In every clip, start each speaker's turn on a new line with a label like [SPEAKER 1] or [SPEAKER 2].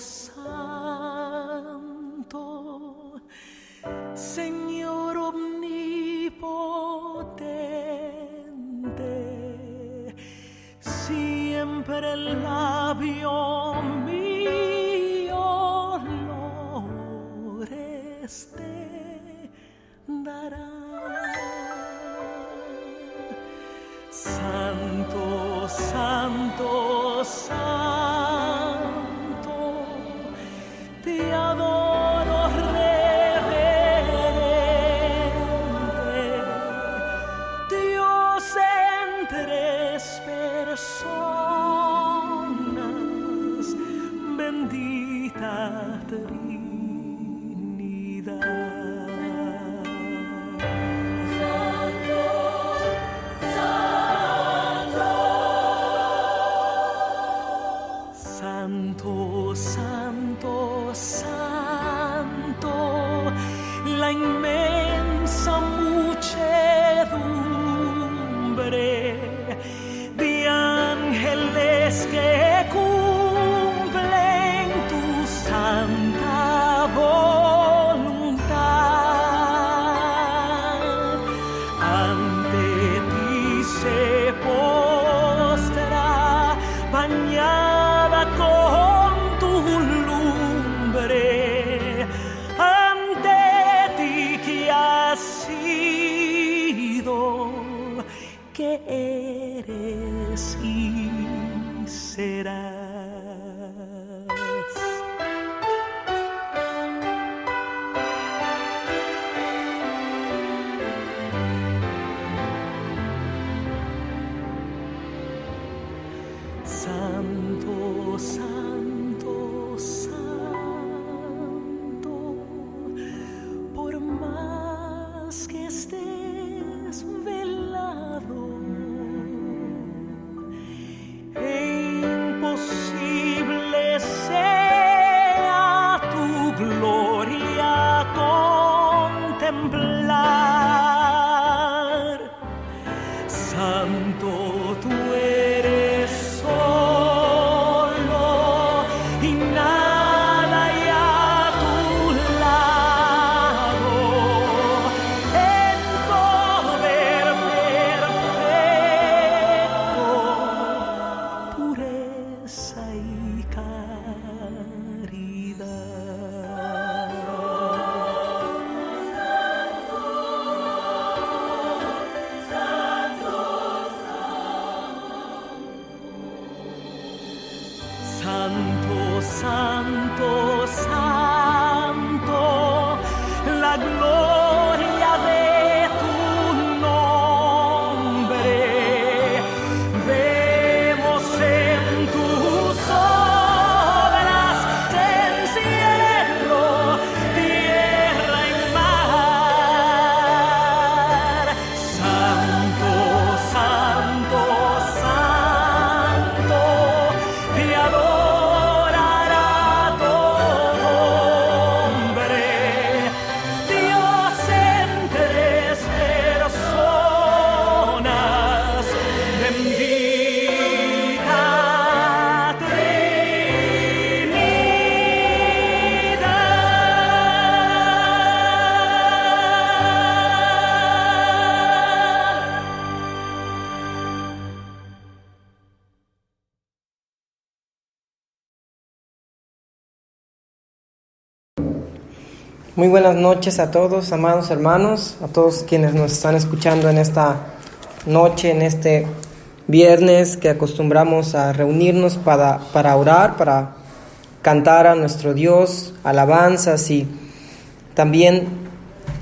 [SPEAKER 1] Santo, Señor omnipotente, siempre el labio mío lores te dará. Santo, santo, santo, te adoro reverente, Dios en tres personas, bendita Trinidad. Santo, santo, santo, la inmensa muchedumbre de ángeles que cumplen tu santa voluntad, ante ti se postra bañada con tu lumbre, ante ti que has sido, que eres y serás. Santo, santo, santo, por más que estés velado e imposible sea tu gloria contemplar, Santo, tú eres solo y nada hay a tu lado, en poder perfecto, pureza y caridad. Santo, santo, santo, la gloria de tu nombre vemos en tus obras, en cielo, tierra y mar. Santo, santo, santo, te adorará todo hombre, Dios en tres personas, bendita
[SPEAKER 2] Muy buenas noches a todos, amados hermanos, a todos quienes nos están escuchando en esta noche, en este viernes que acostumbramos a reunirnos para orar, para cantar a nuestro Dios, alabanzas y también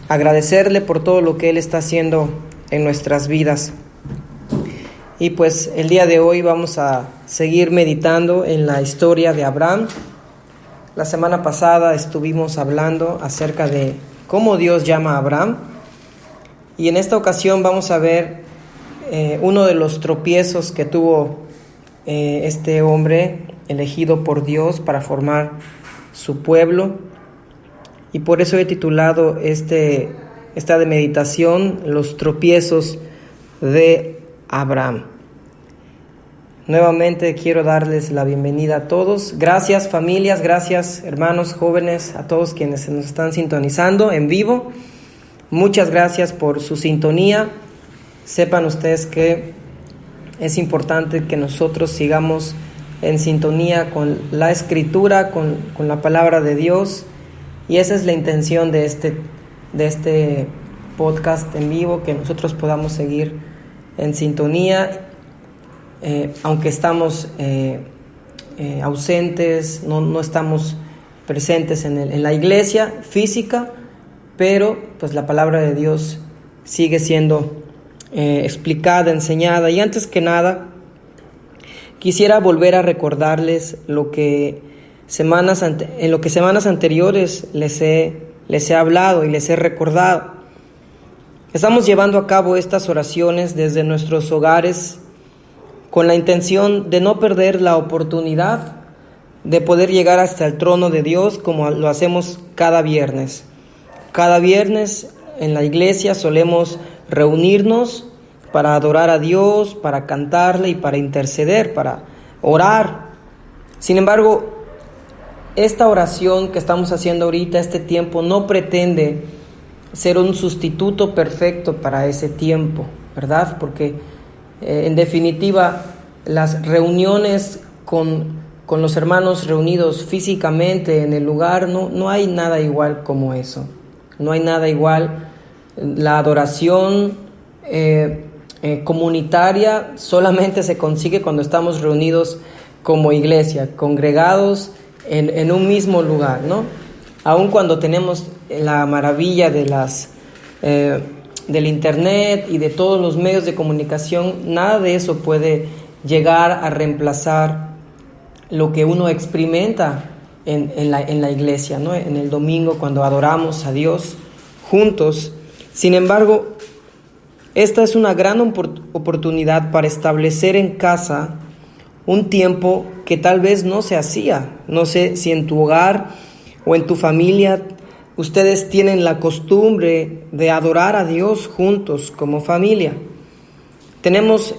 [SPEAKER 2] agradecerle por todo lo que Él está haciendo en nuestras vidas. Y pues el día de hoy vamos a seguir meditando en la historia de Abraham. La semana pasada estuvimos hablando acerca de cómo Dios llama a Abraham y en esta ocasión vamos a ver uno de los tropiezos que tuvo este hombre elegido por Dios para formar su pueblo, y por eso he titulado esta de meditación Los tropiezos de Abraham. Nuevamente quiero darles la bienvenida a todos. Gracias familias, gracias hermanos jóvenes, a todos quienes nos están sintonizando en vivo. Muchas gracias por su sintonía. Sepan ustedes que es importante que nosotros sigamos en sintonía con la Escritura, con la palabra de Dios. Y esa es la intención de este podcast en vivo, que nosotros podamos seguir en sintonía. Aunque estamos ausentes, no estamos presentes en la iglesia física, pero pues la palabra de Dios sigue siendo explicada, enseñada. Y antes que nada, quisiera volver a recordarles lo que semanas anteriores les he hablado y les he recordado. Estamos llevando a cabo estas oraciones desde nuestros hogares, con la intención de no perder la oportunidad de poder llegar hasta el trono de Dios como lo hacemos cada viernes. Cada viernes en la iglesia solemos reunirnos para adorar a Dios, para cantarle y para interceder, para orar. Sin embargo, esta oración que estamos haciendo ahorita, este tiempo, no pretende ser un sustituto perfecto para ese tiempo, ¿verdad? Porque en definitiva, las reuniones con los hermanos reunidos físicamente en el lugar, no hay nada igual como eso. No hay nada igual. La adoración comunitaria solamente se consigue cuando estamos reunidos como iglesia, congregados en un mismo lugar, ¿no? Aun cuando tenemos la maravilla de del internet y de todos los medios de comunicación, nada de eso puede llegar a reemplazar lo que uno experimenta en la iglesia, ¿no? En el domingo, cuando adoramos a Dios juntos. Sin embargo, esta es una gran oportunidad para establecer en casa un tiempo que tal vez no se hacía. No sé si en tu hogar o en tu familia ustedes tienen la costumbre de adorar a Dios juntos como familia. Tenemos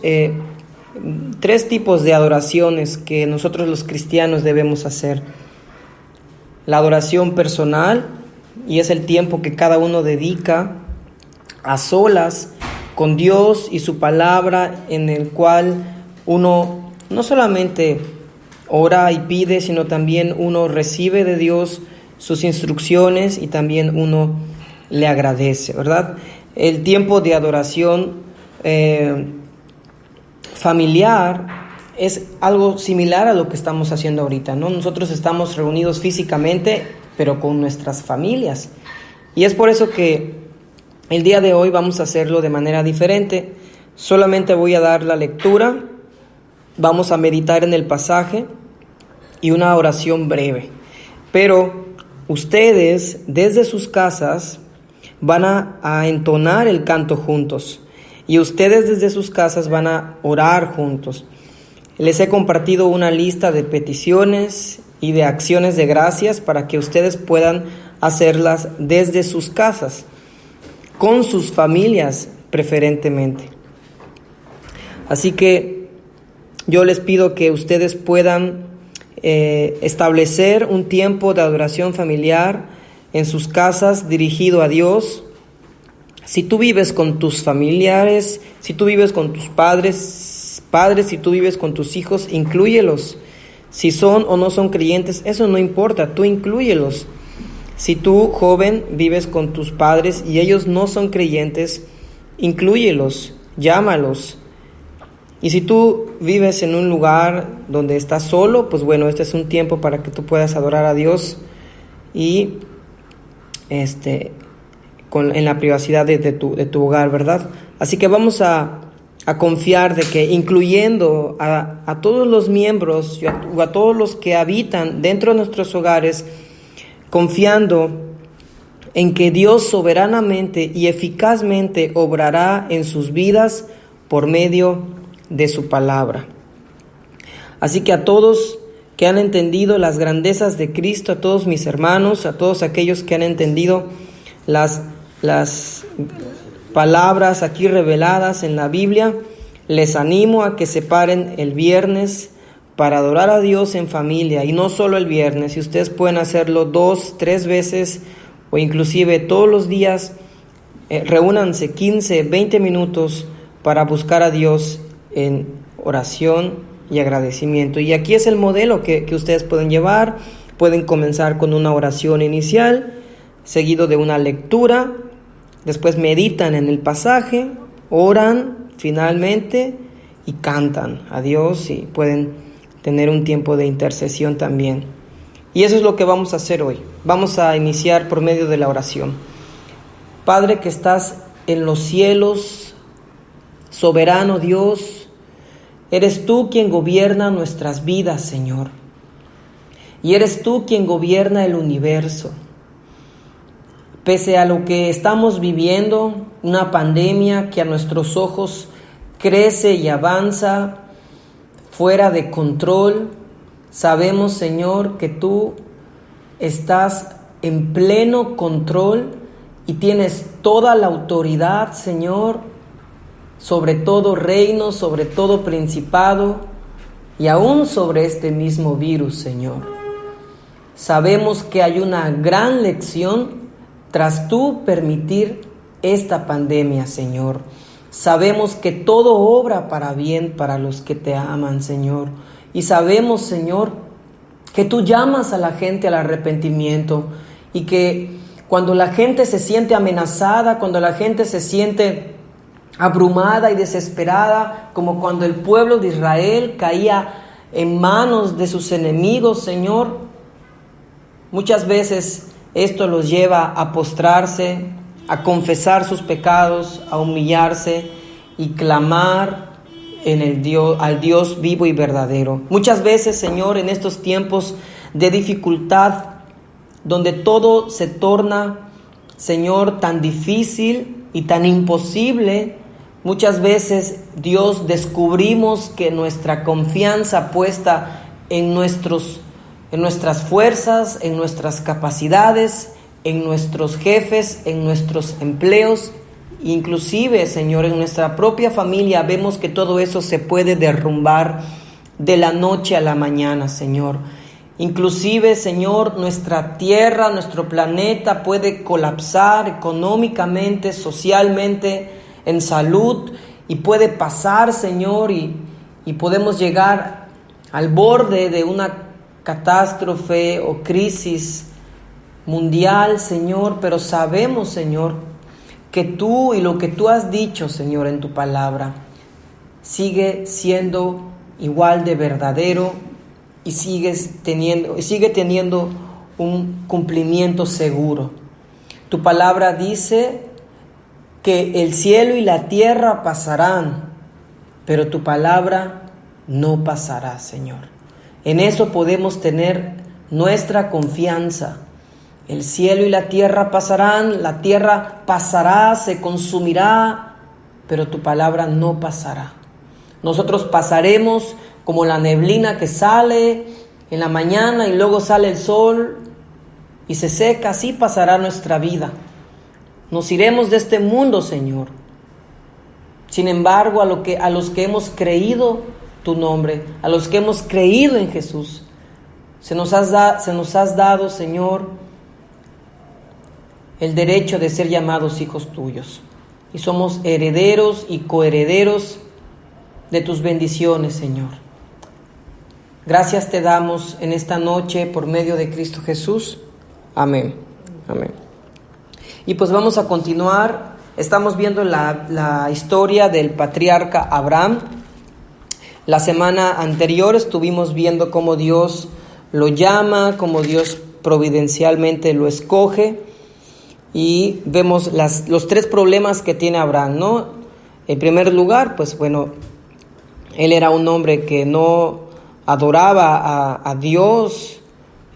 [SPEAKER 2] 3 tipos de adoraciones que nosotros los cristianos debemos hacer. La adoración personal, y es el tiempo que cada uno dedica a solas con Dios y su palabra, en el cual uno no solamente ora y pide, sino también uno recibe de Dios sus instrucciones y también uno le agradece, ¿verdad? El tiempo de adoración familiar es algo similar a lo que estamos haciendo ahorita, ¿no? Nosotros estamos reunidos físicamente, pero con nuestras familias. Y es por eso que el día de hoy vamos a hacerlo de manera diferente. Solamente voy a dar la lectura, vamos a meditar en el pasaje y una oración breve. Pero ustedes desde sus casas van a entonar el canto juntos, y ustedes desde sus casas van a orar juntos. Les he compartido una lista de peticiones y de acciones de gracias para que ustedes puedan hacerlas desde sus casas, con sus familias preferentemente. Así que yo les pido que ustedes puedan establecer un tiempo de adoración familiar en sus casas dirigido a Dios. Si tú vives con tus familiares, si tú vives con tus padres, si tú vives con tus hijos, inclúyelos. Si son o no son creyentes, eso no importa, tú inclúyelos. Si tú, joven, vives con tus padres y ellos no son creyentes, inclúyelos, llámalos. Y si tú vives en un lugar donde estás solo, pues bueno, este es un tiempo para que tú puedas adorar a Dios y en la privacidad de tu hogar, ¿verdad? Así que vamos a confiar de que incluyendo a todos los miembros o a todos los que habitan dentro de nuestros hogares, confiando en que Dios soberanamente y eficazmente obrará en sus vidas por medio de su palabra. Así que a todos que han entendido las grandezas de Cristo, a todos mis hermanos, a todos aquellos que han entendido las palabras aquí reveladas en la Biblia, les animo a que se paren el viernes para adorar a Dios en familia, y no solo el viernes. Si ustedes pueden hacerlo 2, 3 veces o inclusive todos los días, reúnanse 15, 20 minutos para buscar a Dios en oración y agradecimiento. Y aquí es el modelo que ustedes pueden llevar. Pueden comenzar con una oración inicial, seguido de una lectura, después meditan en el pasaje, oran finalmente y cantan a Dios, y pueden tener un tiempo de intercesión también. Y eso es lo que vamos a hacer hoy. Vamos a iniciar por medio de la oración. Padre que estás en los cielos, soberano Dios, eres tú quien gobierna nuestras vidas, Señor. Y eres tú quien gobierna el universo. Pese a lo que estamos viviendo, una pandemia que a nuestros ojos crece y avanza fuera de control, sabemos, Señor, que tú estás en pleno control y tienes toda la autoridad, Señor, sobre todo reino, sobre todo principado y aún sobre este mismo virus, Señor. Sabemos que hay una gran lección tras tú permitir esta pandemia, Señor. Sabemos que todo obra para bien para los que te aman, Señor. Y sabemos, Señor, que tú llamas a la gente al arrepentimiento, y que cuando la gente se siente amenazada, cuando la gente se siente abrumada y desesperada, como cuando el pueblo de Israel caía en manos de sus enemigos, Señor, muchas veces esto los lleva a postrarse, a confesar sus pecados, a humillarse y clamar al Dios vivo y verdadero. Muchas veces, Señor, en estos tiempos de dificultad, donde todo se torna, Señor, tan difícil y tan imposible, muchas veces, Dios, descubrimos que nuestra confianza puesta en nuestras fuerzas, en nuestras capacidades, en nuestros jefes, en nuestros empleos, inclusive, Señor, en nuestra propia familia, vemos que todo eso se puede derrumbar de la noche a la mañana, Señor. Inclusive, Señor, nuestra tierra, nuestro planeta puede colapsar económicamente, socialmente, en salud, y puede pasar, Señor, y podemos llegar al borde de una catástrofe o crisis mundial, Señor, pero sabemos, Señor, que tú y lo que tú has dicho, Señor, en tu palabra, sigue siendo igual de verdadero y sigue teniendo un cumplimiento seguro. Tu palabra dice que el cielo y la tierra pasarán, pero tu palabra no pasará, Señor. En eso podemos tener nuestra confianza. El cielo y la tierra pasarán, la tierra pasará, se consumirá, pero tu palabra no pasará. Nosotros pasaremos como la neblina que sale en la mañana y luego sale el sol y se seca. Así pasará nuestra vida. Nos iremos de este mundo, Señor. Sin embargo, a los que hemos creído tu nombre, a los que hemos creído en Jesús, se nos has dado, Señor, el derecho de ser llamados hijos tuyos. Y somos herederos y coherederos de tus bendiciones, Señor. Gracias te damos en esta noche por medio de Cristo Jesús. Amén. Amén. Y pues vamos a continuar. Estamos viendo la historia del patriarca Abraham. La semana anterior estuvimos viendo cómo Dios lo llama, cómo Dios providencialmente lo escoge. Y vemos los 3 problemas que tiene Abraham, ¿no? En primer lugar, pues bueno, él era un hombre que no adoraba a Dios,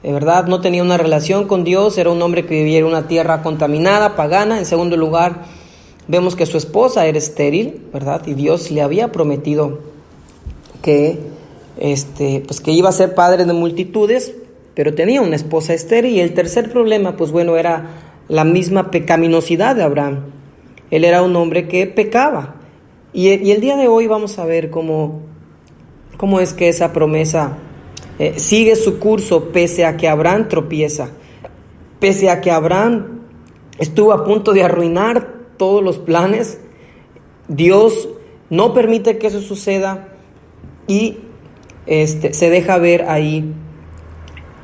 [SPEAKER 2] de verdad, no tenía una relación con Dios, era un hombre que vivía en una tierra contaminada, pagana. En segundo lugar, vemos que su esposa era estéril, ¿verdad? Y Dios le había prometido que iba a ser padre de multitudes, pero tenía una esposa estéril. Y el tercer problema, pues bueno, era la misma pecaminosidad de Abraham. Él era un hombre que pecaba. Y el día de hoy vamos a ver cómo es que esa promesa sigue su curso pese a que Abraham tropieza, pese a que Abraham estuvo a punto de arruinar todos los planes. Dios no permite que eso suceda y se deja ver ahí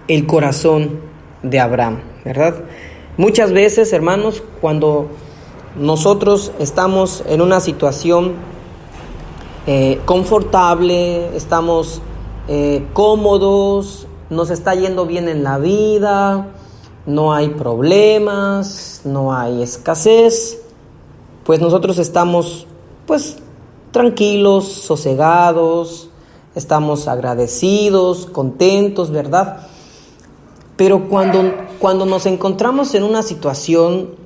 [SPEAKER 2] el corazón de Abraham, ¿verdad? Muchas veces, hermanos, cuando nosotros estamos en una situación confortable, estamos cómodos, nos está yendo bien en la vida, no hay problemas, no hay escasez, pues nosotros estamos tranquilos, sosegados, estamos agradecidos, contentos, ¿verdad? Pero cuando nos encontramos en una situación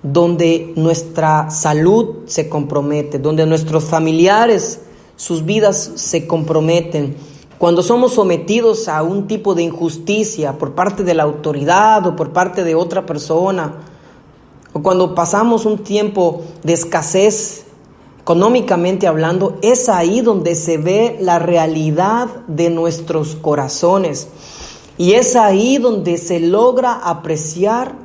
[SPEAKER 2] donde nuestra salud se compromete, donde nuestros familiares, sus vidas se comprometen, cuando somos sometidos a un tipo de injusticia por parte de la autoridad o por parte de otra persona, o cuando pasamos un tiempo de escasez, económicamente hablando, es ahí donde se ve la realidad de nuestros corazones. Y es ahí donde se logra apreciar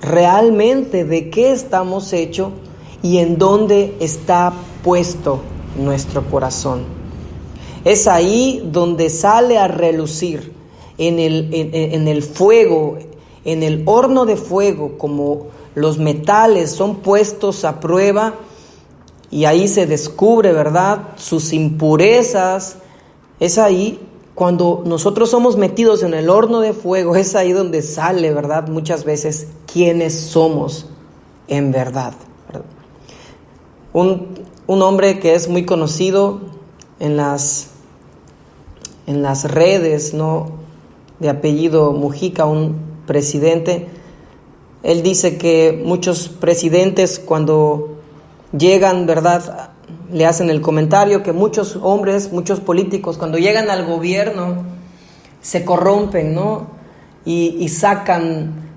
[SPEAKER 2] realmente de qué estamos hechos y en dónde está puesto nuestro corazón. Es ahí donde sale a relucir en el fuego, en el horno de fuego, como los metales son puestos a prueba, y ahí se descubre, ¿verdad?, sus impurezas. Es ahí cuando nosotros somos metidos en el horno de fuego, es ahí donde sale, ¿verdad?, muchas veces quiénes somos en verdad, ¿verdad? Un hombre que es muy conocido en las redes, ¿no?, de apellido Mujica, un presidente, él dice que muchos presidentes cuando llegan, ¿verdad?, le hacen el comentario que muchos hombres, muchos políticos, cuando llegan al gobierno, se corrompen, ¿no? Y sacan,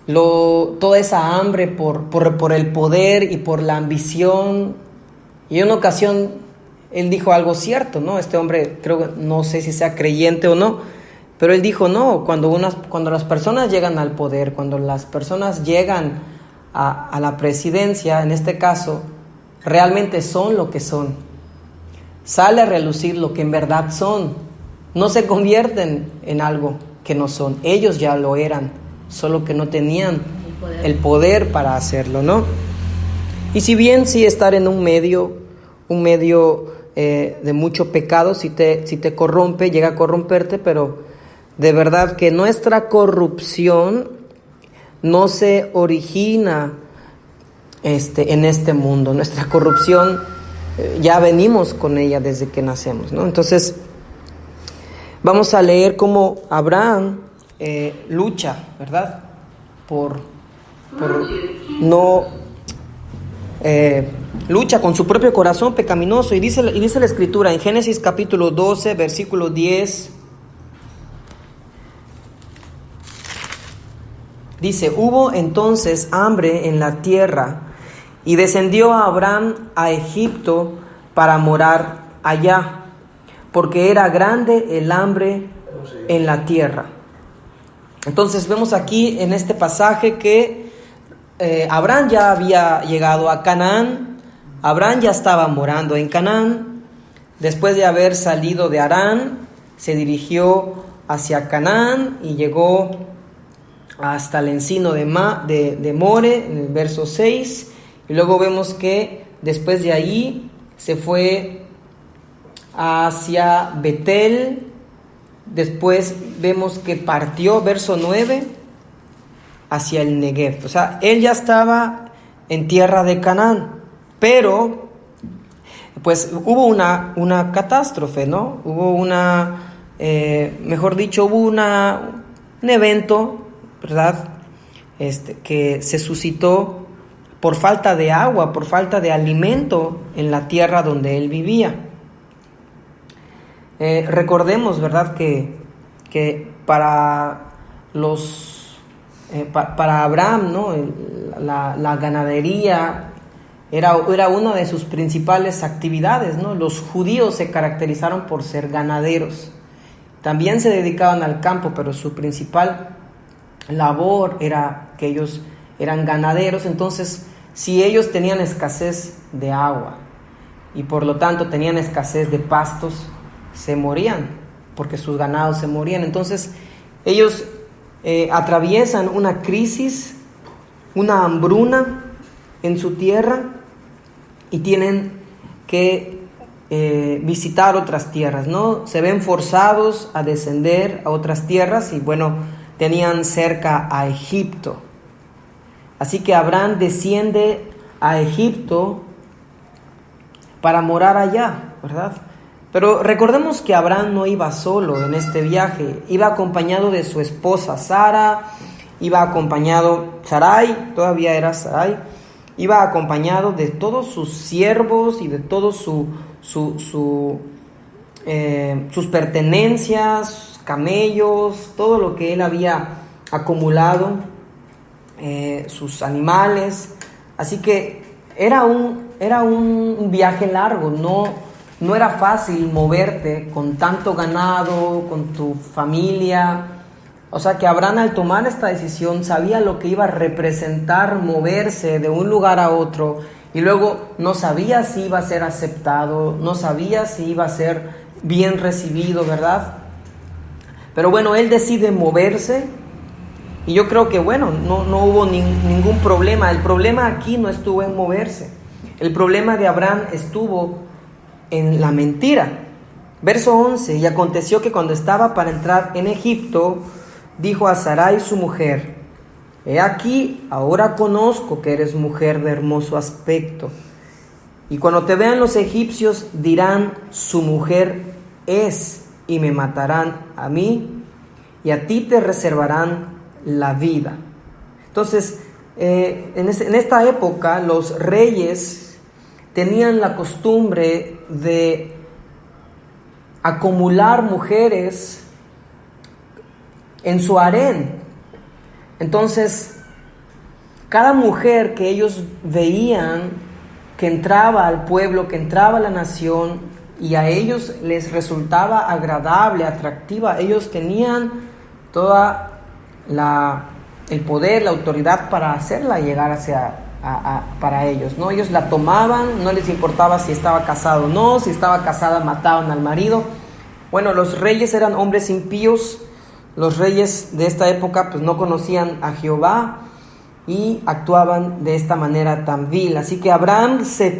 [SPEAKER 2] toda esa hambre por el poder y por la ambición. Y en una ocasión, él dijo algo cierto, ¿no? Este hombre, no sé si sea creyente o no, pero él dijo, no, cuando las personas llegan al poder, cuando las personas llegan a la presidencia, en este caso, realmente son lo que son. Sale a relucir lo que en verdad son. No se convierten en algo que no son. Ellos ya lo eran, solo que no tenían el poder para hacerlo, ¿no? Y si bien sí estar en un medio de mucho pecado, si te corrompe, llega a corromperte, pero de verdad que nuestra corrupción no se origina en este mundo. Nuestra corrupción ya venimos con ella desde que nacemos, ¿no? Entonces vamos a leer cómo Abraham lucha, ¿verdad?, lucha con su propio corazón pecaminoso. Y dice la Escritura en Génesis capítulo 12, versículo 10. Dice: hubo entonces hambre en la tierra, y descendió Abraham a Egipto para morar allá, porque era grande el hambre en la tierra. Entonces vemos aquí en este pasaje que Abraham ya había llegado a Canaán. Abraham ya estaba morando en Canaán. Después de haber salido de Harán, se dirigió hacia Canaán y llegó hasta el encino de More, en el verso 6. Y luego vemos que después de ahí se fue hacia Betel. Después vemos que partió, verso 9, hacia el Negev. O sea, él ya estaba en tierra de Canaán, pero pues hubo una catástrofe, ¿no? Hubo un evento, ¿verdad?, que se suscitó por falta de agua, por falta de alimento en la tierra donde él vivía. Recordemos, ¿verdad?, que para Abraham, ¿no?, la ganadería era una de sus principales actividades, ¿no? Los judíos se caracterizaron por ser ganaderos. También se dedicaban al campo, pero su principal labor era que ellos eran ganaderos. Entonces, si ellos tenían escasez de agua y por lo tanto tenían escasez de pastos, se morían, porque sus ganados se morían. Entonces, ellos atraviesan una crisis, una hambruna en su tierra y tienen que visitar otras tierras, ¿no? Se ven forzados a descender a otras tierras y bueno, tenían cerca a Egipto. Así que Abraham desciende a Egipto para morar allá, ¿verdad? Pero recordemos que Abraham no iba solo en este viaje, iba acompañado de su esposa Sara, iba acompañado, Sarai, todavía era Sarai, iba acompañado de todos sus siervos y de todos sus pertenencias, camellos, todo lo que él había acumulado, sus animales. Así que era un viaje largo, no era fácil moverte con tanto ganado, con tu familia. O sea que Abraham, al tomar esta decisión, sabía lo que iba a representar moverse de un lugar a otro y luego no sabía si iba a ser aceptado, no sabía si iba a ser bien recibido, ¿verdad? Pero bueno, él decide moverse y yo creo que bueno, no hubo ningún problema. El problema aquí no estuvo en moverse. El problema de Abraham estuvo en la mentira. Verso 11, y aconteció que cuando estaba para entrar en Egipto, dijo a Sarai su mujer: he aquí, ahora conozco que eres mujer de hermoso aspecto, y cuando te vean los egipcios dirán, su mujer es, y me matarán a mí, y a ti te reservarán la vida. Entonces, en esta época, los reyes tenían la costumbre de acumular mujeres en su harén. Entonces, cada mujer que ellos veían que entraba al pueblo, que entraba a la nación, y a ellos les resultaba agradable, atractiva, ellos tenían toda el poder, la autoridad para hacerla llegar para ellos, ¿no? Ellos la tomaban, no les importaba si estaba casado o no, si estaba casada mataban al marido. Bueno, los reyes eran hombres impíos. Los reyes de esta época pues no conocían a Jehová y actuaban de esta manera tan vil. Así que Abraham se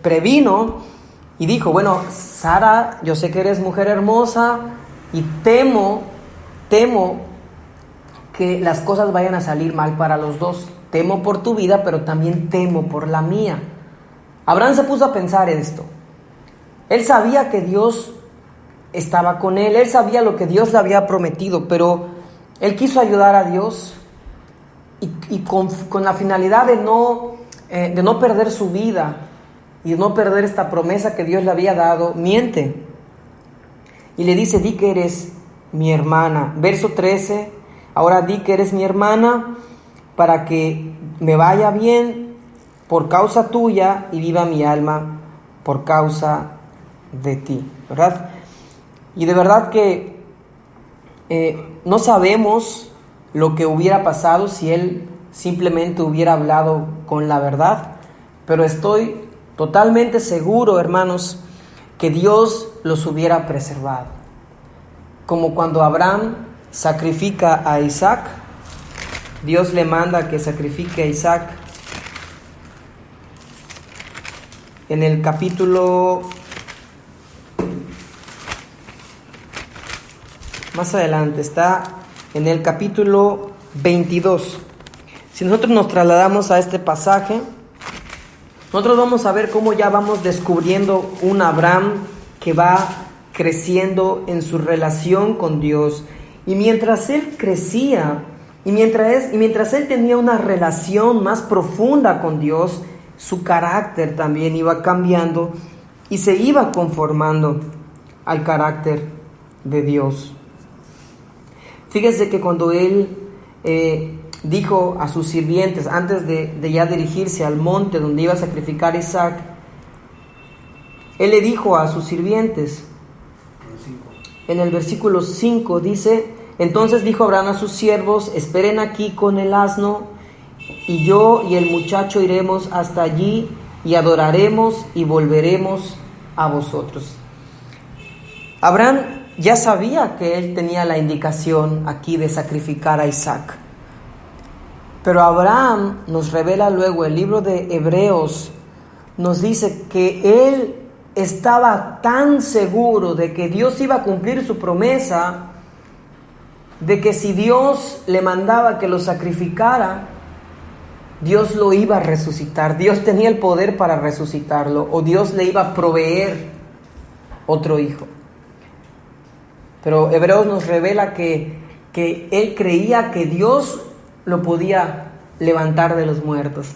[SPEAKER 2] previno y dijo: bueno, Sara, yo sé que eres mujer hermosa y temo que las cosas vayan a salir mal para los dos. Temo por tu vida, pero también temo por la mía. Abraham se puso a pensar esto. Él sabía que Dios estaba con él, él sabía lo que Dios le había prometido, pero él quiso ayudar a Dios y con la finalidad de no perder su vida y de no perder esta promesa que Dios le había dado, miente y le dice: di que eres mi hermana. Verso 13, ahora di que eres mi hermana para que me vaya bien por causa tuya y viva mi alma por causa de ti, ¿verdad? Y de verdad que no sabemos lo que hubiera pasado si él simplemente hubiera hablado con la verdad, pero estoy totalmente seguro, hermanos, que Dios los hubiera preservado. Como cuando Abraham sacrifica a Isaac, Dios le manda que sacrifique a Isaac. En el capítulo más adelante, está en el capítulo 22. Si nosotros nos trasladamos a este pasaje, nosotros vamos a ver cómo ya vamos descubriendo un Abraham que va creciendo en su relación con Dios. Y mientras él crecía, y mientras él tenía una relación más profunda con Dios, su carácter también iba cambiando y se iba conformando al carácter de Dios. Fíjese que cuando él dijo a sus sirvientes, antes de ya dirigirse al monte donde iba a sacrificar a Isaac, él le dijo a sus sirvientes, en el versículo 5 dice: entonces dijo Abraham a sus siervos: esperen aquí con el asno, y yo y el muchacho iremos hasta allí y adoraremos y volveremos a vosotros. Abraham ya sabía que él tenía la indicación aquí de sacrificar a Isaac. Pero Abraham nos revela luego, el libro de Hebreos nos dice que él estaba tan seguro de que Dios iba a cumplir su promesa, de que si Dios le mandaba que lo sacrificara, Dios lo iba a resucitar. Dios tenía el poder para resucitarlo, o Dios le iba a proveer otro hijo. Pero Hebreos nos revela que él creía que Dios lo podía levantar de los muertos.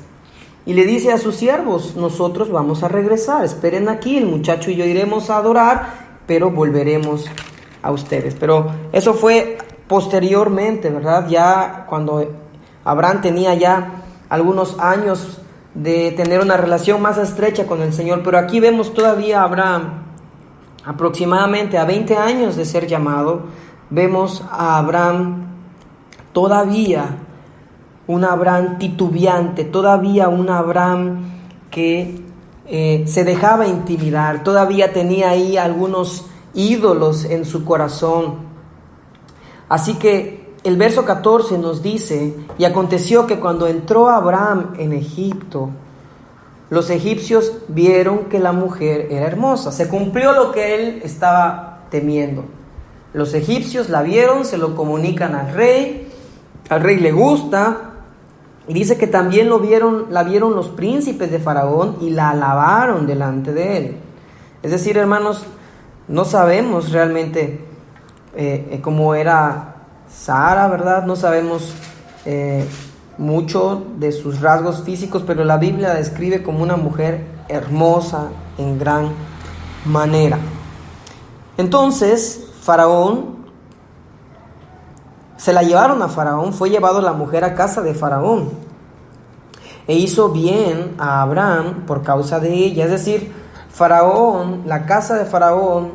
[SPEAKER 2] Y le dice a sus siervos: nosotros vamos a regresar, esperen aquí, el muchacho y yo iremos a adorar, pero volveremos a ustedes. Pero eso fue posteriormente, ¿verdad? Ya cuando Abraham tenía ya algunos años de tener una relación más estrecha con el Señor. Pero aquí vemos todavía a Abraham, aproximadamente a 20 años de ser llamado, vemos a Abraham todavía un Abraham titubeante, todavía un Abraham que se dejaba intimidar, todavía tenía ahí algunos ídolos en su corazón. Así que el verso 14 nos dice: y aconteció que cuando entró Abraham en Egipto, los egipcios vieron que la mujer era hermosa. Se cumplió lo que él estaba temiendo. Los egipcios la vieron, se lo comunican al rey le gusta, y dice que también la vieron los príncipes de Faraón y la alabaron delante de él. Es decir, hermanos, no sabemos realmente cómo era Sara, ¿verdad? No sabemos mucho de sus rasgos físicos, pero la Biblia la describe como una mujer hermosa en gran manera. Entonces, Faraón, se la llevaron a Faraón, fue llevado la mujer a casa de Faraón, e hizo bien a Abraham por causa de ella. Es decir, Faraón, la casa de Faraón,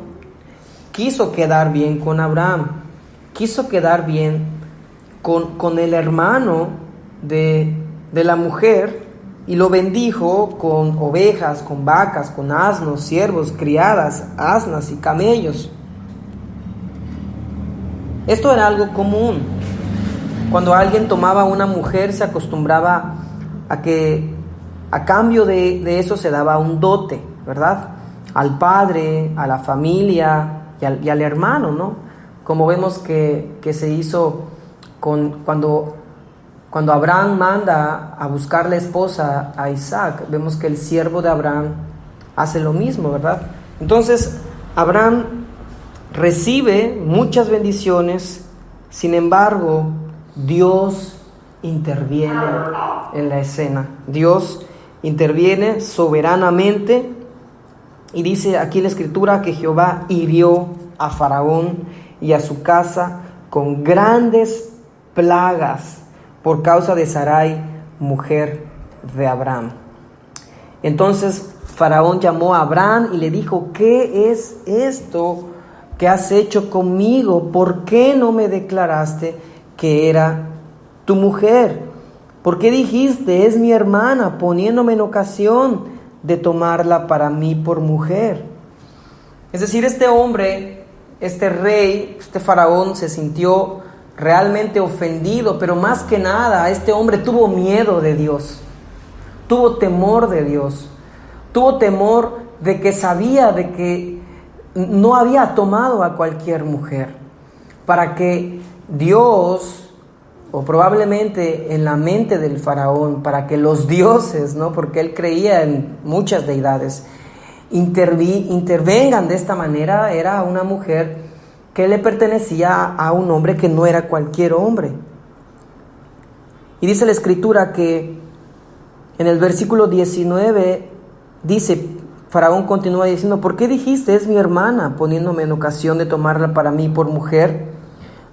[SPEAKER 2] quiso quedar bien con Abraham, quiso quedar bien con el hermano de la mujer, y lo bendijo con ovejas, con vacas, con asnos, siervos, criadas, asnas y camellos. Esto era algo común. Cuando alguien tomaba a una mujer, se acostumbraba a que a cambio de eso se daba un dote, ¿verdad? Al padre, a la familia y al hermano, ¿no? Como vemos que se hizo cuando Abraham manda a buscar la esposa a Isaac. Vemos que el siervo de Abraham hace lo mismo, ¿verdad? Entonces, Abraham recibe muchas bendiciones. Sin embargo, Dios interviene en la escena. Dios interviene soberanamente, y dice aquí la Escritura que Jehová hirió a Faraón y a su casa con grandes plagas por causa de Sarai, mujer de Abraham. Entonces Faraón llamó a Abraham y le dijo: ¿qué es esto que has hecho conmigo? ¿Por qué no me declaraste que era tu mujer? ¿Por qué dijiste: es mi hermana, poniéndome en ocasión de tomarla para mí por mujer? Es decir, este hombre, este rey, este Faraón, se sintió realmente ofendido, pero más que nada, este hombre tuvo miedo de Dios, tuvo temor de Dios, tuvo temor de que sabía de que no había tomado a cualquier mujer, para que Dios, o probablemente en la mente del Faraón, para que los dioses, ¿no? Porque él creía en muchas deidades, intervengan de esta manera. Era una mujer que le pertenecía a un hombre que no era cualquier hombre. Y dice la Escritura que en el versículo 19 dice, Faraón continúa diciendo: ¿por qué dijiste: es mi hermana, poniéndome en ocasión de tomarla para mí por mujer?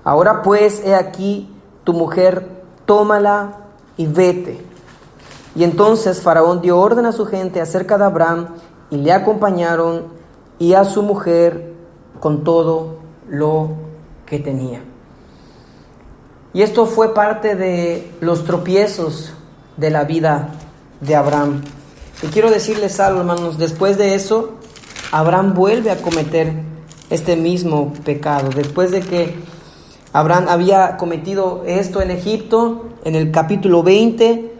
[SPEAKER 2] Ahora pues, he aquí, tu mujer tómala y vete. Y entonces Faraón dio orden a su gente acerca de Abraham, y le acompañaron, y a su mujer con todo lo que tenía. Y esto fue parte de los tropiezos de la vida de Abraham. Y quiero decirles algo, hermanos, después de eso, Abraham vuelve a cometer este mismo pecado. Después de que Abraham había cometido esto en Egipto, en el capítulo 20,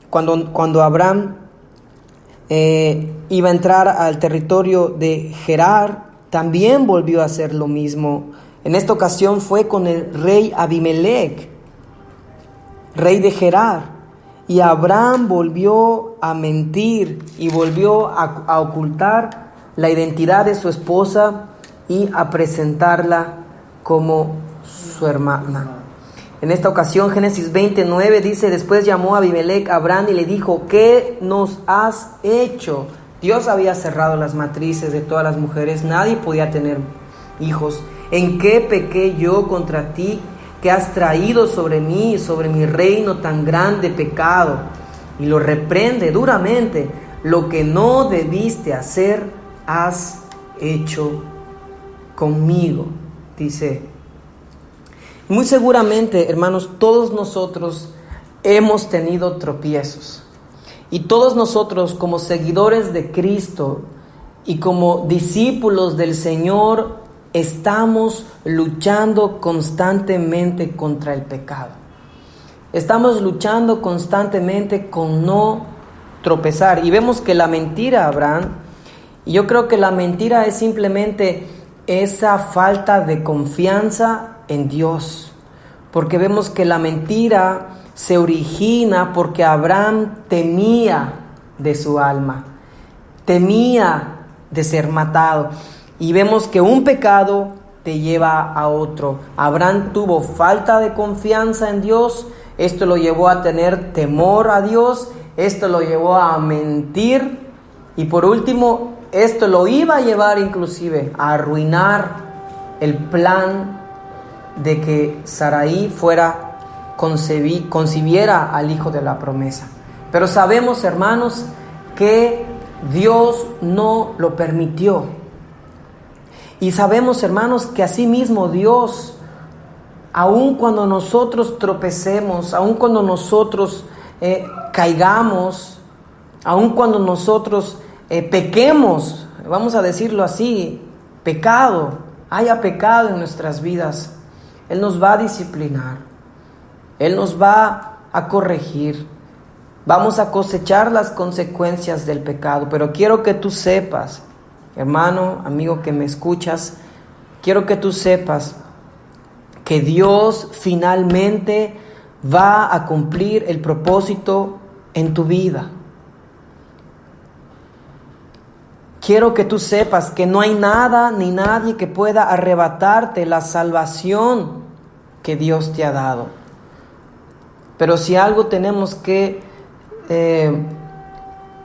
[SPEAKER 2] cuando Abraham iba a entrar al territorio de Gerar, también volvió a hacer lo mismo. En esta ocasión fue con el rey Abimelech, rey de Gerar. Y Abraham volvió a mentir y volvió a ocultar la identidad de su esposa y a presentarla como su hermana. En esta ocasión, Génesis 29 dice: después llamó a Abimelech a Abraham y le dijo: ¿qué nos has hecho? Dios había cerrado las matrices de todas las mujeres, nadie podía tener hijos. ¿En qué pequé yo contra ti, que has traído sobre mí y sobre mi reino tan grande pecado? Y lo reprende duramente: lo que no debiste hacer, has hecho conmigo, dice. Muy seguramente, hermanos, todos nosotros hemos tenido tropiezos. Y todos nosotros, como seguidores de Cristo y como discípulos del Señor, estamos luchando constantemente contra el pecado. Estamos luchando constantemente con no tropezar. Y vemos que la mentira, Abraham, y yo creo que la mentira es simplemente esa falta de confianza en Dios. Porque vemos que la mentira se origina porque Abraham temía de su alma, temía de ser matado. Y vemos que un pecado te lleva a otro. Abraham tuvo falta de confianza en Dios. Esto lo llevó a tener temor a Dios. Esto lo llevó a mentir. Y por último, esto lo iba a llevar inclusive a arruinar el plan de que Sarai concibiera al hijo de la promesa. Pero sabemos, hermanos, que Dios no lo permitió. Y sabemos, hermanos, que asimismo Dios, aun cuando nosotros tropecemos, aun cuando nosotros caigamos, aun cuando nosotros pequemos, vamos a decirlo así, haya pecado en nuestras vidas, Él nos va a disciplinar, Él nos va a corregir, vamos a cosechar las consecuencias del pecado. Pero quiero que tú sepas, hermano, amigo que me escuchas, quiero que tú sepas que Dios finalmente va a cumplir el propósito en tu vida. Quiero que tú sepas que no hay nada ni nadie que pueda arrebatarte la salvación que Dios te ha dado. Pero si algo tenemos que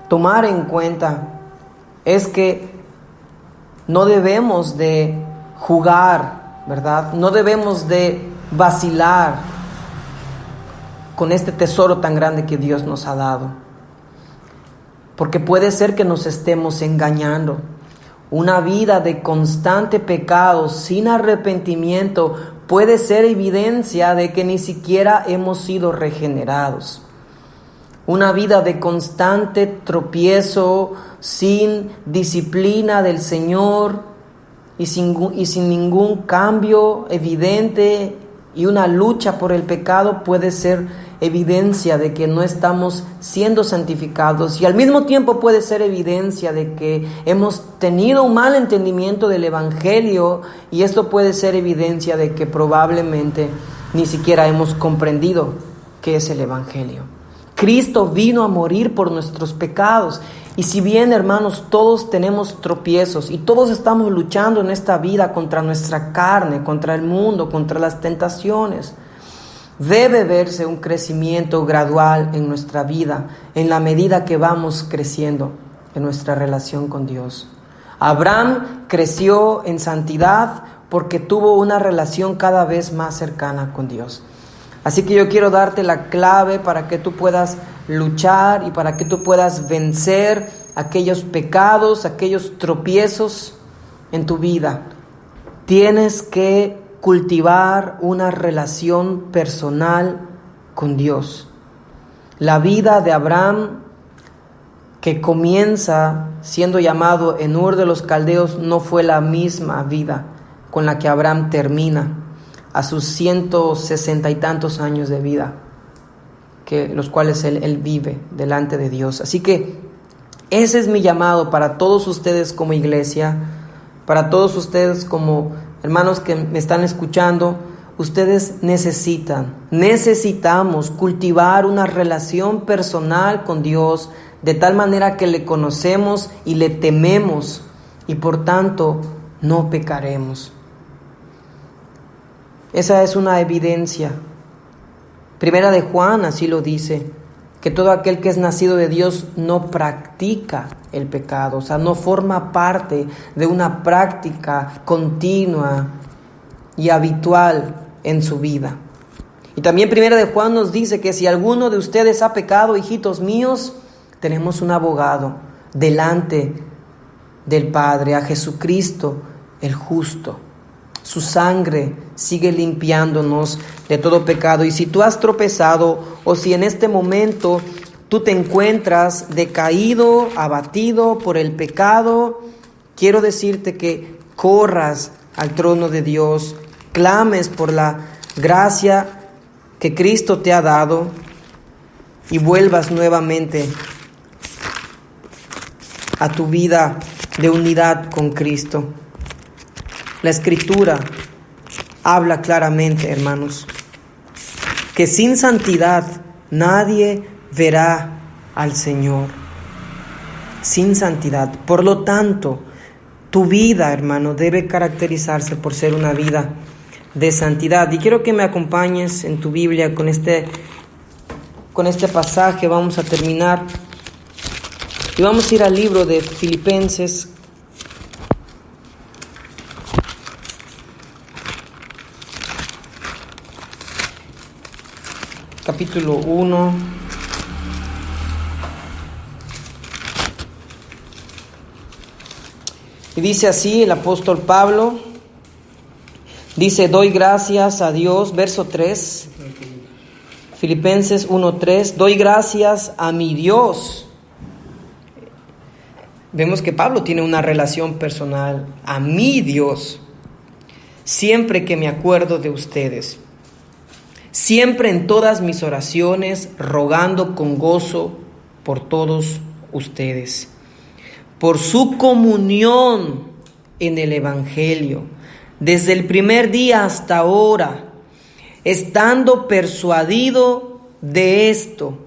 [SPEAKER 2] tomar en cuenta es que no debemos de jugar, ¿verdad? No debemos de vacilar con este tesoro tan grande que Dios nos ha dado. Porque puede ser que nos estemos engañando. Una vida de constante pecado, sin arrepentimiento, puede ser evidencia de que ni siquiera hemos sido regenerados. Una vida de constante tropiezo, sin disciplina del Señor y sin ningún cambio evidente, y una lucha por el pecado puede ser evidencia de que no estamos siendo santificados, y al mismo tiempo puede ser evidencia de que hemos tenido un mal entendimiento del Evangelio, y esto puede ser evidencia de que probablemente ni siquiera hemos comprendido qué es el Evangelio. Cristo vino a morir por nuestros pecados. Y si bien, hermanos, todos tenemos tropiezos y todos estamos luchando en esta vida contra nuestra carne, contra el mundo, contra las tentaciones, debe verse un crecimiento gradual en nuestra vida en la medida que vamos creciendo en nuestra relación con Dios. Abraham creció en santidad porque tuvo una relación cada vez más cercana con Dios. Así que yo quiero darte la clave para que tú puedas luchar y para que tú puedas vencer aquellos pecados, aquellos tropiezos en tu vida. Tienes que cultivar una relación personal con Dios. La vida de Abraham, que comienza siendo llamado en Ur de los Caldeos, no fue la misma vida con la que Abraham termina a sus 160 y tantos años de vida, que los cuales él vive delante de Dios. Así que ese es mi llamado para todos ustedes como iglesia, para todos ustedes como hermanos que me están escuchando. Ustedes necesitamos cultivar una relación personal con Dios, de tal manera que le conocemos y le tememos, y por tanto no pecaremos. Esa es una evidencia. Primera de Juan así lo dice, que todo aquel que es nacido de Dios no practica el pecado, o sea, no forma parte de una práctica continua y habitual en su vida. Y también Primera de Juan nos dice que si alguno de ustedes ha pecado, hijitos míos, tenemos un abogado delante del Padre, a Jesucristo el justo. Su sangre sigue limpiándonos de todo pecado. Y si tú has tropezado, o si en este momento tú te encuentras decaído, abatido por el pecado, quiero decirte que corras al trono de Dios, clames por la gracia que Cristo te ha dado y vuelvas nuevamente a tu vida de unidad con Cristo. La Escritura habla claramente, hermanos, que sin santidad nadie verá al Señor. Sin santidad. Por lo tanto, tu vida, hermano, debe caracterizarse por ser una vida de santidad. Y quiero que me acompañes en tu Biblia con este pasaje. Vamos a terminar y vamos a ir al libro de Filipenses, capítulo 1. Y dice así el apóstol Pablo, dice: doy gracias a Dios, verso 3, Filipenses 1:3, doy gracias a mi Dios. Vemos que Pablo tiene una relación personal, a mi Dios, siempre que me acuerdo de ustedes. Siempre en todas mis oraciones, rogando con gozo por todos ustedes, por su comunión en el Evangelio, desde el primer día hasta ahora, estando persuadido de esto,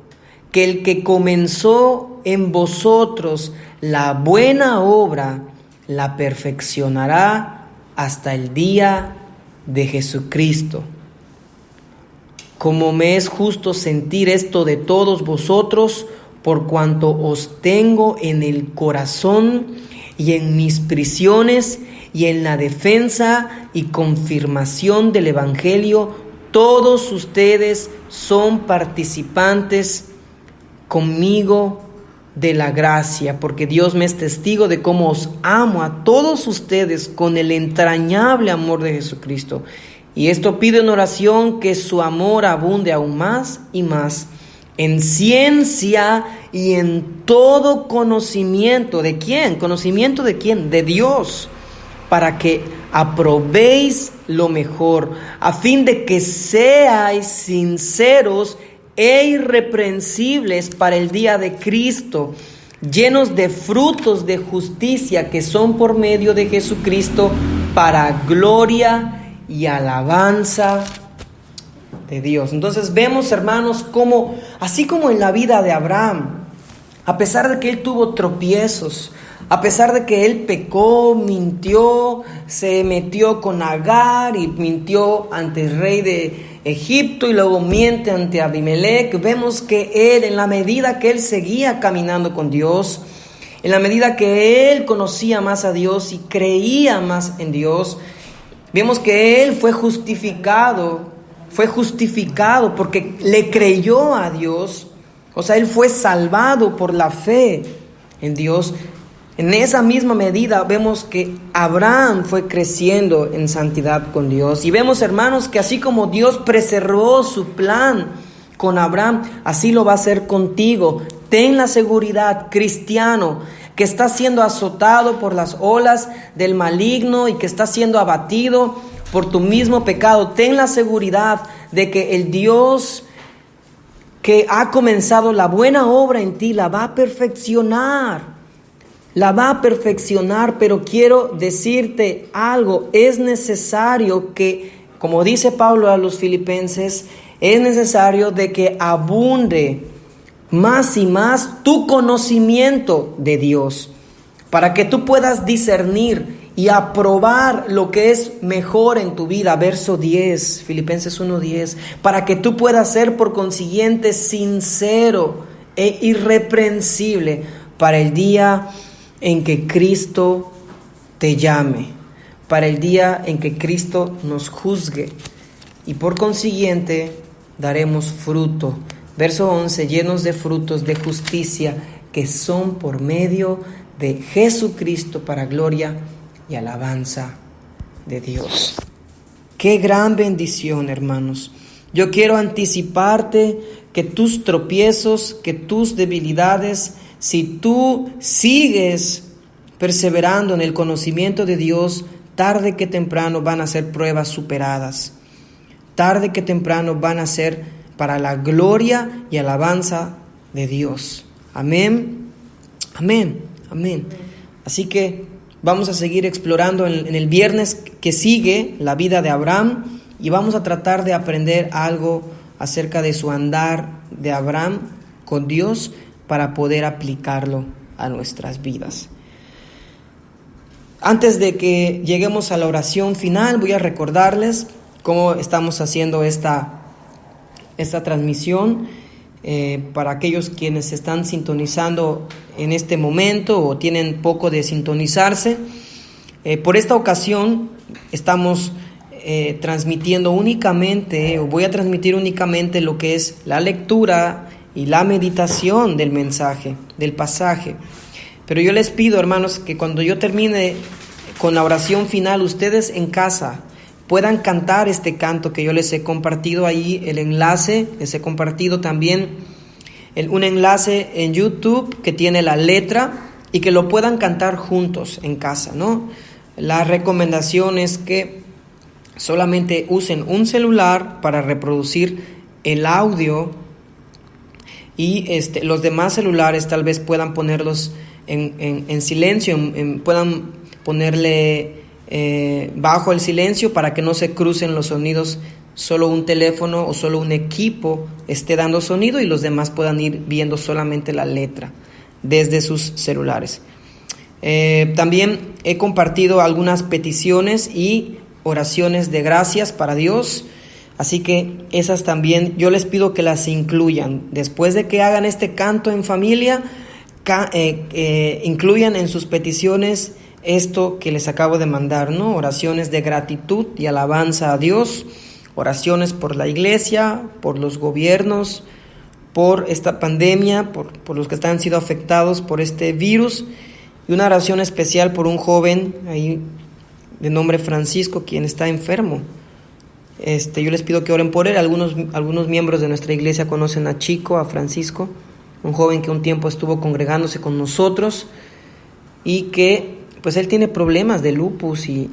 [SPEAKER 2] que el que comenzó en vosotros la buena obra, la perfeccionará hasta el día de Jesucristo. Como me es justo sentir esto de todos vosotros, por cuanto os tengo en el corazón y en mis prisiones y en la defensa y confirmación del Evangelio, todos ustedes son participantes conmigo de la gracia, porque Dios me es testigo de cómo os amo a todos ustedes con el entrañable amor de Jesucristo. Y esto pido en oración, que su amor abunde aún más y más en ciencia y en todo conocimiento. ¿De quién? ¿Conocimiento de quién? De Dios, para que aprobéis lo mejor, a fin de que seáis sinceros e irreprensibles para el día de Cristo, llenos de frutos de justicia que son por medio de Jesucristo, para gloria y alabanza de Dios. Entonces vemos, hermanos, cómo, así como en la vida de Abraham, a pesar de que él tuvo tropiezos, a pesar de que él pecó, mintió, se metió con Agar y mintió ante el rey de Egipto y luego miente ante Abimelech, vemos que él, en la medida que él seguía caminando con Dios, en la medida que él conocía más a Dios y creía más en Dios, vemos que él fue justificado fue justificado porque le creyó a Dios. O sea, él fue salvado por la fe en Dios. En esa misma medida vemos que Abraham fue creciendo en santidad con Dios. Y vemos, hermanos, que así como Dios preservó su plan con Abraham, así lo va a hacer contigo. Ten la seguridad, cristiano, que está siendo azotado por las olas del maligno y que está siendo abatido por tu mismo pecado. Ten la seguridad de que el Dios que ha comenzado la buena obra en ti la va a perfeccionar. La va a perfeccionar, pero quiero decirte algo. Es necesario que, como dice Pablo a los filipenses, es necesario de que abunde más y más tu conocimiento de Dios, para que tú puedas discernir y aprobar lo que es mejor en tu vida. Verso 10, Filipenses 1:10, para que tú puedas ser por consiguiente sincero e irreprensible para el día en que Cristo te llame, para el día en que Cristo nos juzgue, y por consiguiente daremos fruto. Verso 11, llenos de frutos de justicia que son por medio de Jesucristo para gloria y alabanza de Dios. Qué gran bendición, hermanos. Yo quiero anticiparte que tus tropiezos, que tus debilidades, si tú sigues perseverando en el conocimiento de Dios, tarde que temprano van a ser pruebas superadas. Tarde que temprano van a ser para la gloria y alabanza de Dios. Amén. Amén. Amén. Así que vamos a seguir explorando en el viernes que sigue la vida de Abraham y vamos a tratar de aprender algo acerca de su andar de Abraham con Dios para poder aplicarlo a nuestras vidas. Antes de que lleguemos a la oración final, voy a recordarles cómo estamos haciendo esta transmisión para aquellos quienes están sintonizando en este momento o tienen poco de sintonizarse. Por esta ocasión estamos transmitiendo únicamente, o voy a transmitir únicamente lo que es la lectura y la meditación del mensaje, del pasaje. Pero yo les pido, hermanos, que cuando yo termine con la oración final, ustedes en casa puedan cantar este canto que yo les he compartido ahí, el enlace. Les he compartido también un enlace en YouTube que tiene la letra y que lo puedan cantar juntos en casa, ¿no? La recomendación es que solamente usen un celular para reproducir el audio y los demás celulares tal vez puedan ponerlos en silencio, puedan ponerle bajo el silencio para que no se crucen los sonidos, solo un teléfono o solo un equipo esté dando sonido y los demás puedan ir viendo solamente la letra desde sus celulares. También he compartido algunas peticiones y oraciones de gracias para Dios, así que esas también yo les pido que las incluyan. Después de que hagan este canto en familia, incluyan en sus peticiones esto que les acabo de mandar, ¿no? Oraciones de gratitud y alabanza a Dios, oraciones por la iglesia, por los gobiernos, por esta pandemia, por los que han sido afectados por este virus, y una oración especial por un joven ahí de nombre Francisco, quien está enfermo. Yo les pido que oren por él. Algunos miembros de nuestra iglesia conocen a Chico, a Francisco, un joven que un tiempo estuvo congregándose con nosotros y que pues él tiene problemas de lupus y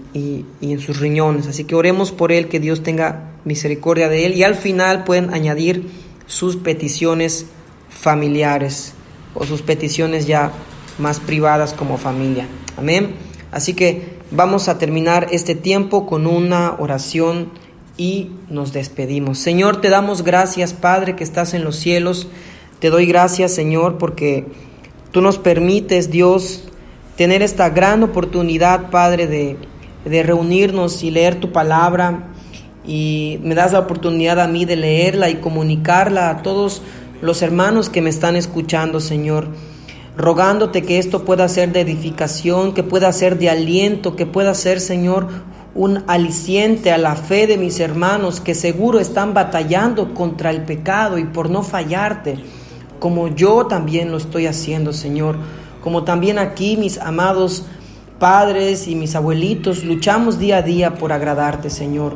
[SPEAKER 2] en sus riñones, así que oremos por él, que Dios tenga misericordia de él, y al final pueden añadir sus peticiones familiares o sus peticiones ya más privadas como familia. Amén. Así que vamos a terminar este tiempo con una oración y nos despedimos. Señor, te damos gracias, Padre, que estás en los cielos. Te doy gracias, Señor, porque tú nos permites, Dios, tener esta gran oportunidad, Padre, de reunirnos y leer tu palabra, y me das la oportunidad a mí de leerla y comunicarla a todos los hermanos que me están escuchando, Señor, rogándote que esto pueda ser de edificación, que pueda ser de aliento, que pueda ser, Señor, un aliciente a la fe de mis hermanos que seguro están batallando contra el pecado y por no fallarte, como yo también lo estoy haciendo, Señor. Como también aquí mis amados padres y mis abuelitos luchamos día a día por agradarte, Señor.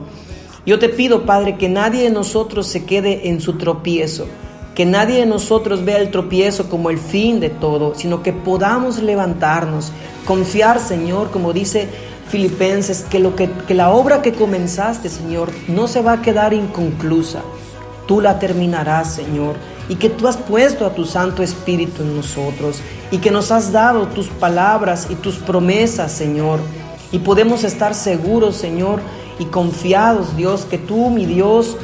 [SPEAKER 2] Yo te pido, Padre, que nadie de nosotros se quede en su tropiezo, que nadie de nosotros vea el tropiezo como el fin de todo, sino que podamos levantarnos, confiar, Señor, como dice Filipenses, que la obra que comenzaste, Señor, no se va a quedar inconclusa. Tú la terminarás, Señor, y que tú has puesto a tu Santo Espíritu en nosotros y que nos has dado tus palabras y tus promesas, Señor, y podemos estar seguros, Señor, y confiados, Dios, que tú, mi Dios,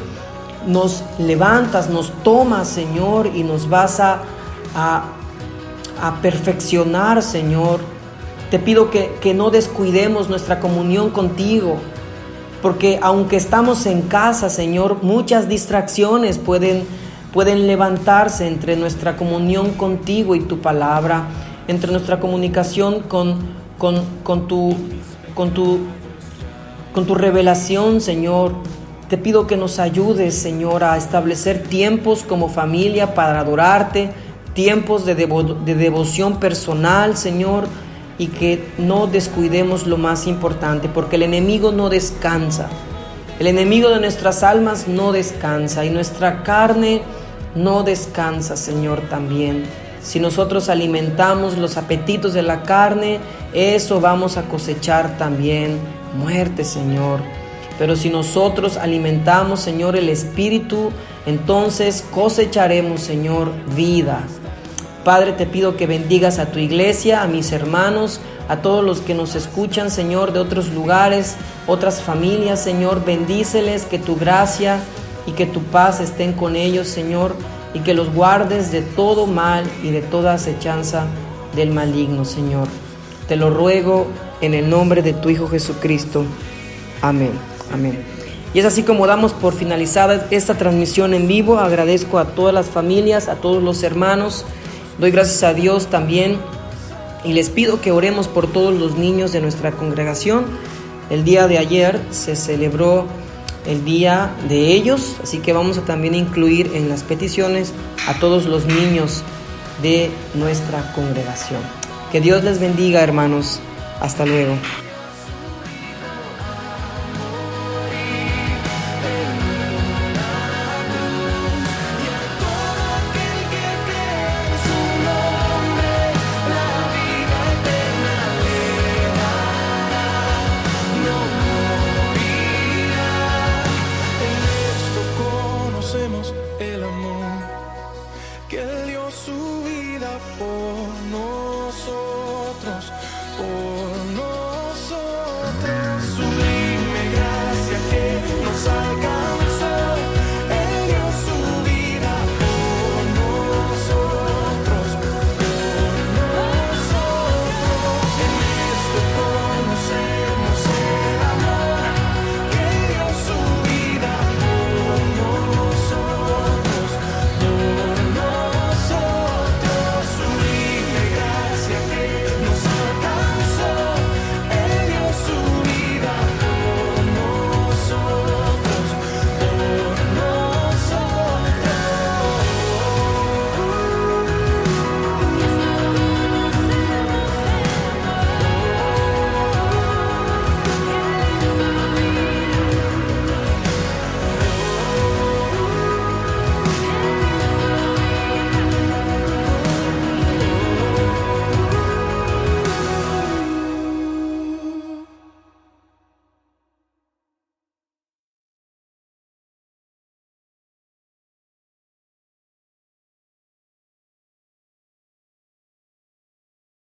[SPEAKER 2] nos levantas, nos tomas, Señor, y nos vas a perfeccionar, Señor. Te pido que no descuidemos nuestra comunión contigo, porque aunque estamos en casa, Señor, muchas distracciones pueden levantarse entre nuestra comunión contigo y tu palabra, entre nuestra comunicación con tu revelación, Señor. Te pido que nos ayudes, Señor, a establecer tiempos como familia para adorarte, tiempos de devoción personal, Señor, y que no descuidemos lo más importante, porque el enemigo no descansa. El enemigo de nuestras almas no descansa y nuestra carne no descansa, Señor, también. Si nosotros alimentamos los apetitos de la carne, eso vamos a cosechar también muerte, Señor. Pero si nosotros alimentamos, Señor, el Espíritu, entonces cosecharemos, Señor, vida. Padre, te pido que bendigas a tu iglesia, a mis hermanos, a todos los que nos escuchan, Señor, de otros lugares, otras familias, Señor. Bendíceles, que tu gracia y que tu paz estén con ellos, Señor, y que los guardes de todo mal y de toda acechanza del maligno, Señor. Te lo ruego en el nombre de tu Hijo Jesucristo. Amén. Amén. Y es así como damos por finalizada esta transmisión en vivo. Agradezco a todas las familias, a todos los hermanos. Doy gracias a Dios también y les pido que oremos por todos los niños de nuestra congregación. El día de ayer se celebró el día de ellos, así que vamos a también incluir en las peticiones a todos los niños de nuestra congregación. Que Dios les bendiga, hermanos. Hasta luego.
[SPEAKER 1] El amor que Él dio su vida por nosotros, por